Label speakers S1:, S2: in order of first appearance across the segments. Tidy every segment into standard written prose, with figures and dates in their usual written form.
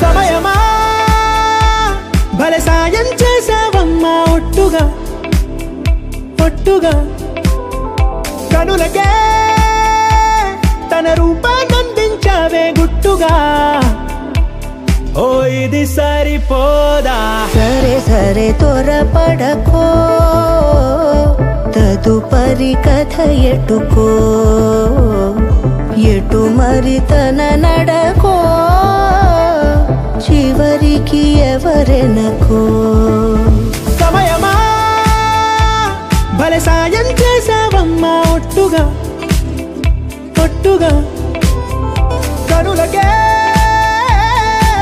S1: సమయమా భలే సాయం చేసావమ్మా ఒట్టుగా ఒట్టుగా కనులకే తన రూపాన్నందించావే గుట్టుగా ఓ ఇది సరిపోదా
S2: సరే సరే త్వరపడకో తదుపరి కథ ఎటుకో ఎటు మరి తన నడకో చివరికి ఎవరెనకో
S1: సమయమా భలే సాయం చేసావమ్మా ఒట్టుగా ఒట్టుగా కనులకే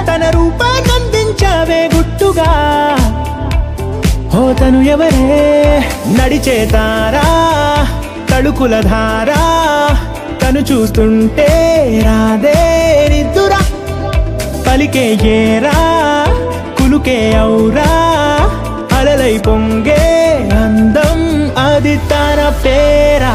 S1: తన రూపాన్నందించావే గుట్టుగా ఓ తను ఎవరే నడిచే తారా తళుకుల ధారా తను చూస్తుంటే రాదే నిద్దురా పలికే ఏరా కులుకే ఔరా అలలై పొంగే అందం అది తన పేరా